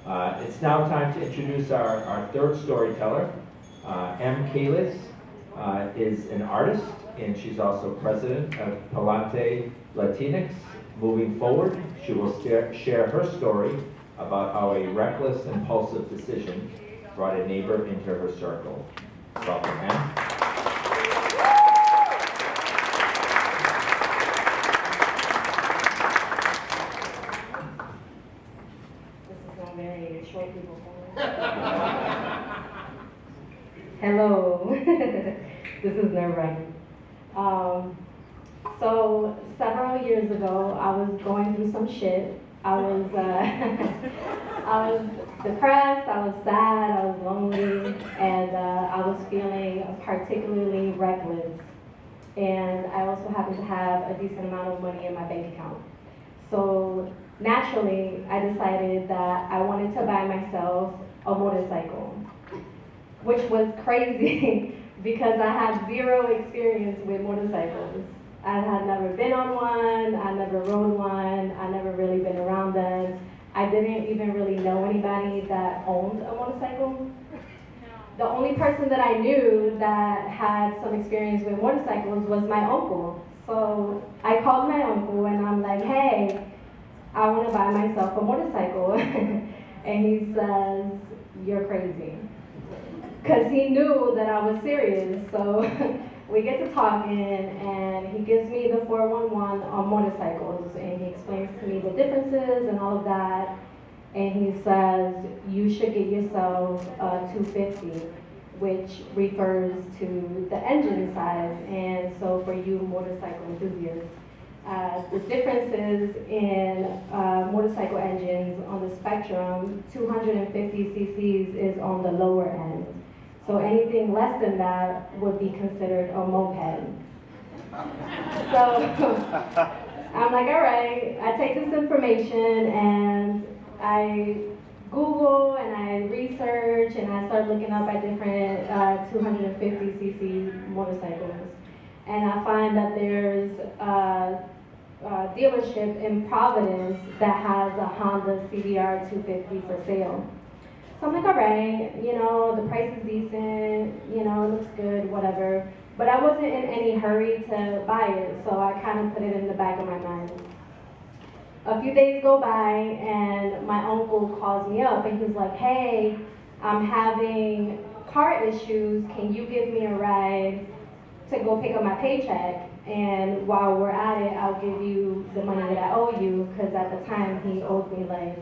It's now time to introduce our third storyteller. Quiles is an artist, and she's also president of Palante Latinx. Moving forward, she will share her story about how a reckless, impulsive decision brought a neighbor into her circle. Welcome, Em. Very short people. Hello. This is nerve-wracking. So several years ago, I was going through some shit. I was I was depressed. I was sad. I was lonely, and I was feeling particularly reckless. And I also happened to have a decent amount of money in my bank account. So naturally, I decided that I wanted to buy myself a motorcycle, which was crazy because I had zero experience with motorcycles. I had never been on one, I never rode one, I never really been around them. I didn't even really know anybody that owned a motorcycle. The only person that I knew that had some experience with motorcycles was my uncle. So I called my uncle and I'm like, hey, I want to buy myself a motorcycle. And he says, you're crazy. Because he knew that I was serious. So we get to talking and he gives me the 411 on motorcycles and he explains to me the differences and all of that. And he says, you should get yourself a 250, which refers to the engine size. And so for you motorcycle enthusiasts, the differences in motorcycle engines on the spectrum, 250 cc's is on the lower end. So anything less than that would be considered a moped. So I'm like, all right, I take this information and I Google and I research and I start looking up at different 250 cc motorcycles. And I find that there's a dealership in Providence that has a Honda CBR 250 for sale. So I'm like, all right, you know, the price is decent, you know, it looks good, whatever. But I wasn't in any hurry to buy it, so I kind of put it in the back of my mind. A few days go by and my uncle calls me up and he's like, hey, I'm having car issues, can you give me a ride to go pick up my paycheck? And while we're at it, I'll give you the money that I owe you, because at the time he owed me like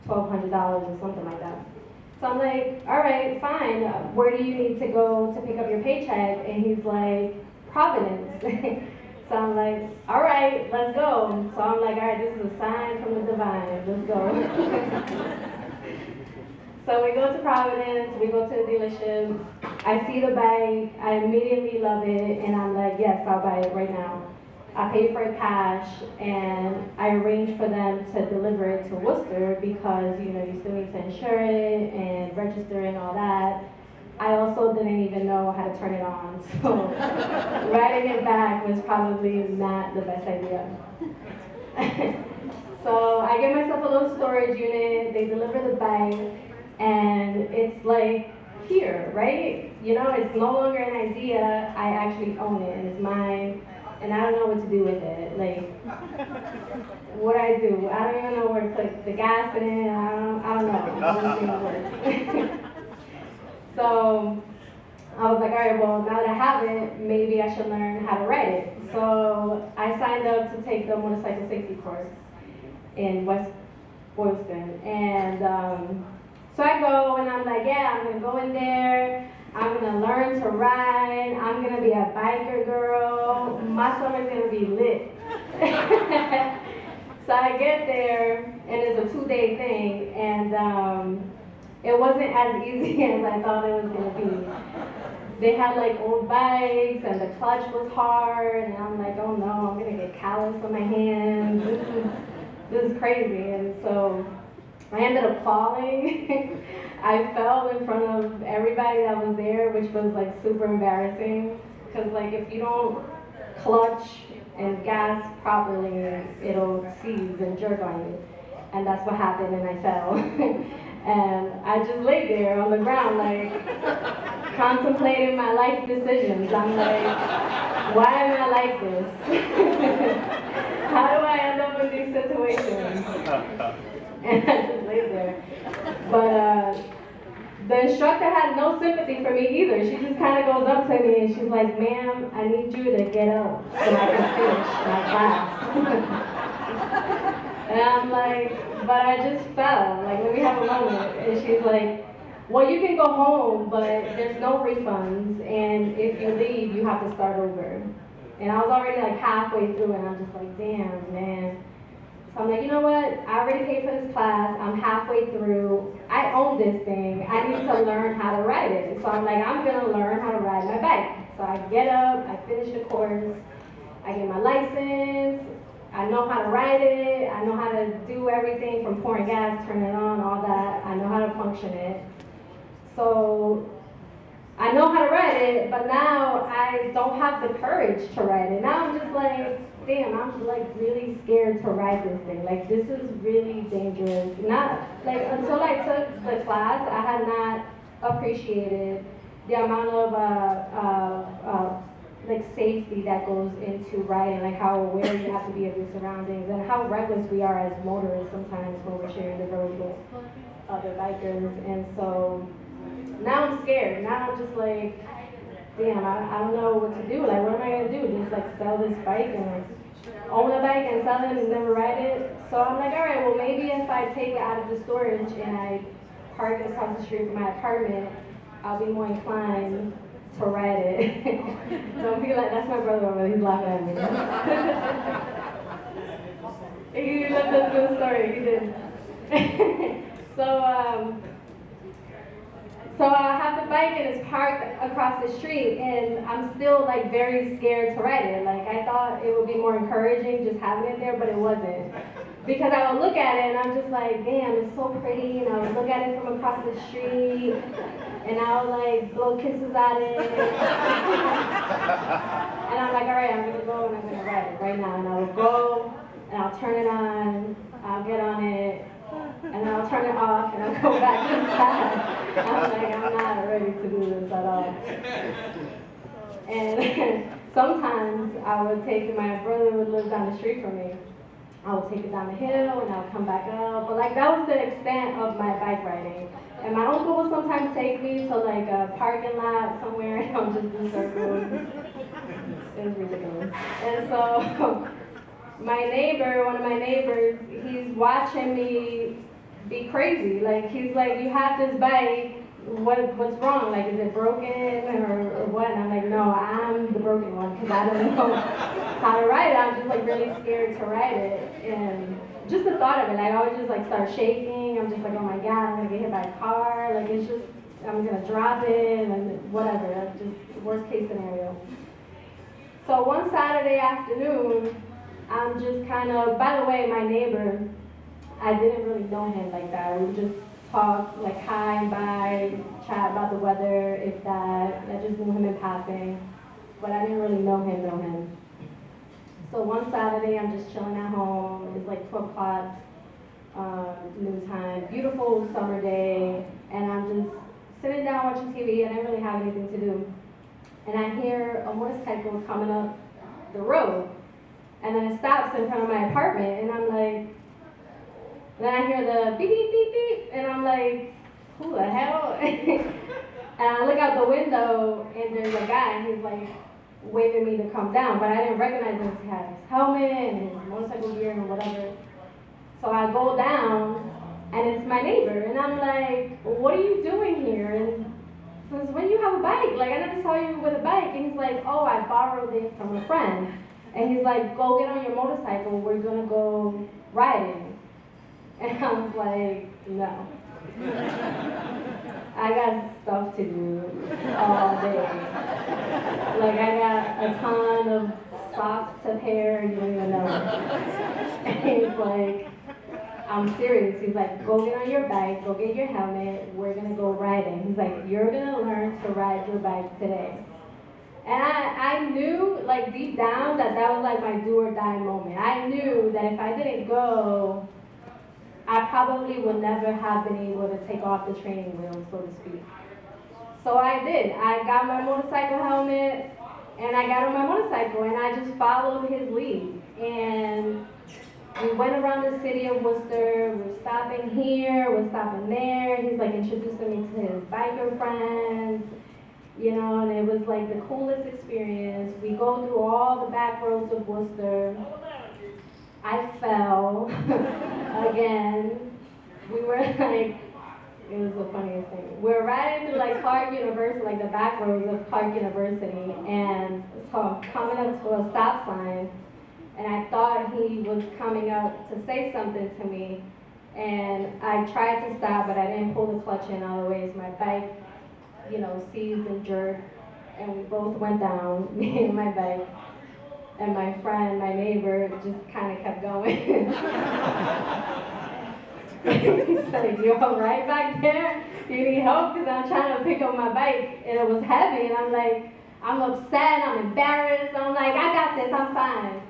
$1,200 or something like that. So I'm like, all right, fine. Where do you need to go to pick up your paycheck? And he's like, Providence. So I'm like, all right, let's go. So I'm like, all right, this is a sign from the divine. Let's go. So we go to Providence, we go to the dealership. I see the bike, I immediately love it, and I'm like, yes, I'll buy it right now. I pay for it cash, and I arrange for them to deliver it to Worcester because, you know, you still need to insure it and register and all that. I also didn't even know how to turn it on, so riding it back was probably not the best idea. So I get myself a little storage unit, they deliver the bike, and it's like here, right? You know, it's no longer an idea, I actually own it, and it's mine, and I don't know what to do with it. Like, what I do, I don't even know where to put the gas in it, I don't know, how this thing works. So I was like, all right, well, now that I have it, maybe I should learn how to ride it. So I signed up to take the motorcycle safety course in West Worcester, and so I go and I'm like, yeah, I'm gonna go in there, I'm gonna learn to ride, I'm gonna be a biker girl, my summer's gonna be lit. So I get there, and it's a 2-day thing, and it wasn't as easy as I thought it was gonna be. They had like old bikes, and the clutch was hard, and I'm like, oh no, I'm gonna get callus on my hands, this is crazy, and so I ended up falling. I fell in front of everybody that was there, which was like super embarrassing. Because like if you don't clutch and gas properly, it'll seize and jerk on you. And that's what happened, and I fell. And I just laid there on the ground, like, contemplating my life decisions. I'm like, why am I like this? How do I end up in these situations? And I just laid there. But the instructor had no sympathy for me either. She just kind of goes up to me and she's like, ma'am, I need you to get up so I can finish my class. And I'm like, but I just fell. Like, let me have a moment. And she's like, well, you can go home, but there's no refunds. And if you leave, you have to start over. And I was already like halfway through and I'm just like, damn, man. So I'm like, you know what? I already paid for this class. I'm halfway through. I own this thing. I need to learn how to ride it. So I'm like, I'm going to learn how to ride my bike. So I get up, I finish the course, I get my license, I know how to ride it, I know how to do everything from pouring gas, turning it on, all that. I know how to function it. So I know how to ride it, but now I don't have the courage to ride it. Now I'm just like, damn, I'm like really scared to ride this thing. Like, this is really dangerous. Not like until I took the class, I had not appreciated the amount of like safety that goes into riding, like how aware you have to be of your surroundings and how reckless we are as motorists sometimes when we're sharing the road with other bikers. And so now I'm scared. Now I'm just like, damn, I don't know what to do. Like, what am I gonna do? Just like sell this bike and own a bike and sell it and never ride it? So I'm like, all right, well maybe if I take it out of the storage and I park it across the street from my apartment, I'll be more inclined to ride it. Don't feel like that's my brother over there. He's laughing at me. He lived a good story. He did. So I have the bike and it's parked across the street and I'm still like very scared to ride it. Like, I thought it would be more encouraging just having it there, but it wasn't. Because I would look at it and I'm just like, damn, it's so pretty, and I would look at it from across the street and I would like blow kisses at it. And I'm like, all right, I'm gonna go and I'm gonna ride it right now. And I would go and I'll turn it on, I'll get on it, and then I'll turn it off and I'll go back inside. I'm like, I'm not ready to do this at all. And sometimes I would take, my brother would live down the street from me. I would take it down the hill and I would come back up. But like, that was the extent of my bike riding. And my uncle would sometimes take me to like a parking lot somewhere and I would just do circles. It was ridiculous. And so my neighbor, one of my neighbors, he's watching me be crazy. Like, he's like, you have this bike, what's wrong? Like, is it broken or what? And I'm like, no, I'm the broken one because I don't know how to ride it. I'm just like really scared to ride it. And just the thought of it, like, I would just like start shaking. I'm just like, oh my God, I'm gonna get hit by a car. Like, it's just, I'm gonna drop it and whatever. That's just worst case scenario. So one Saturday afternoon, I'm just kind of, by the way, my neighbor, I didn't really know him like that. We would just talk like hi and bye, chat about the weather, if that. I just knew him in passing, but I didn't really know him. So one Saturday, I'm just chilling at home. It's like 12 o'clock, noon time, beautiful summer day, and I'm just sitting down watching TV, and I didn't really have anything to do. And I hear a motorcycle coming up the road, and then it stops in front of my apartment, and I'm like, then I hear the beep, beep, beep, beep, and I'm like, who the hell? And I look out the window, and there's a guy, and he's like waving me to come down, but I didn't recognize him. He had his helmet and his motorcycle gear and whatever. So I go down, and it's my neighbor, and I'm like, what are you doing here? And since when you have a bike? Like, I never saw you with a bike. And he's like, oh, I borrowed it from a friend. And he's like, go get on your motorcycle, we're gonna go riding. And I was like, no. I got stuff to do all day. Like, I got a ton of socks to pair, you don't even know. And he's like, I'm serious. He's like, go get on your bike, go get your helmet, we're gonna go riding. He's like, you're gonna learn to ride your bike today. And I knew, like, deep down that was like my do or die moment. I knew that if I didn't go, I probably would never have been able to take off the training wheels, so to speak. So I did. I got my motorcycle helmet and I got on my motorcycle and I just followed his lead. And we went around the city of Worcester. We're stopping here, we're stopping there. He's like introducing me to his biker friends, you know, and it was like the coolest experience. We go through all the back roads of Worcester. I fell again. We were like, it was the funniest thing. We're riding through like Clark University, like the back roads of Clark University, and so I'm coming up to a stop sign, and I thought he was coming up to say something to me, and I tried to stop, but I didn't pull the clutch in all the way. So my bike, you know, seized and jerked, and we both went down, me and my bike. And my friend, my neighbor, just kind of kept going. He's like, you all right back there? Do you need help? Because I'm trying to pick up my bike, and it was heavy, and I'm like, I'm upset, I'm embarrassed. I'm like, I got this, I'm fine.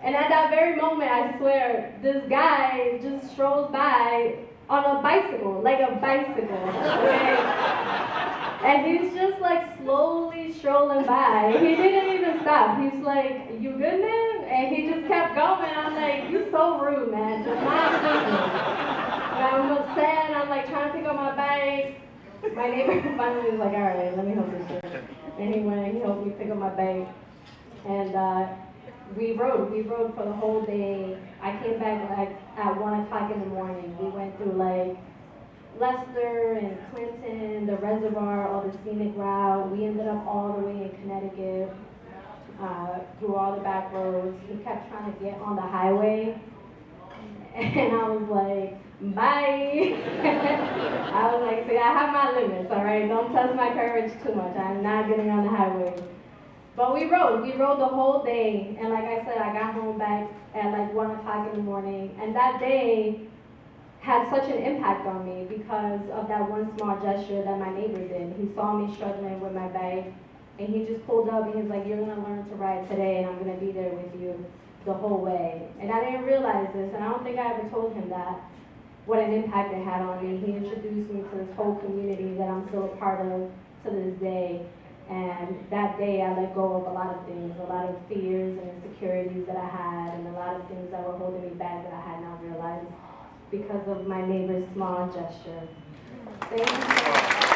And at that very moment, I swear, this guy just strolls by on a bicycle, like a bicycle, okay? And he's just like slowly strolling by. He didn't even stop. He's like, you good, man? And he just kept going. I'm like, you so rude, man. Just mind business. And I'm upset. I'm like trying to pick up my bike. My neighbor finally was like, all right, let me help this shit. And he went and he helped me pick up my bike. And we rode for the whole day. I came back like at 1 o'clock in the morning. We went through like Leicester and Clinton, the reservoir, all the scenic route. We ended up all the way in Connecticut, through all the back roads. He kept trying to get on the highway, and I was like, bye. I was like, see, I have my limits, all right? Don't test my courage too much. I'm not getting on the highway. But we rode the whole day, and like I said, I got home back at like 1 o'clock in the morning, and that day had such an impact on me because of that one small gesture that my neighbor did. He saw me struggling with my bike, and he just pulled up and he's like, you're gonna learn to ride today, and I'm gonna be there with you the whole way. And I didn't realize this, and I don't think I ever told him that, what an impact it had on me. He introduced me to this whole community that I'm still a part of to this day. And that day I let go of a lot of things, a lot of fears and insecurities that I had, and a lot of things that were holding me back that I had not realized because of my neighbor's small gesture. Thank you so much.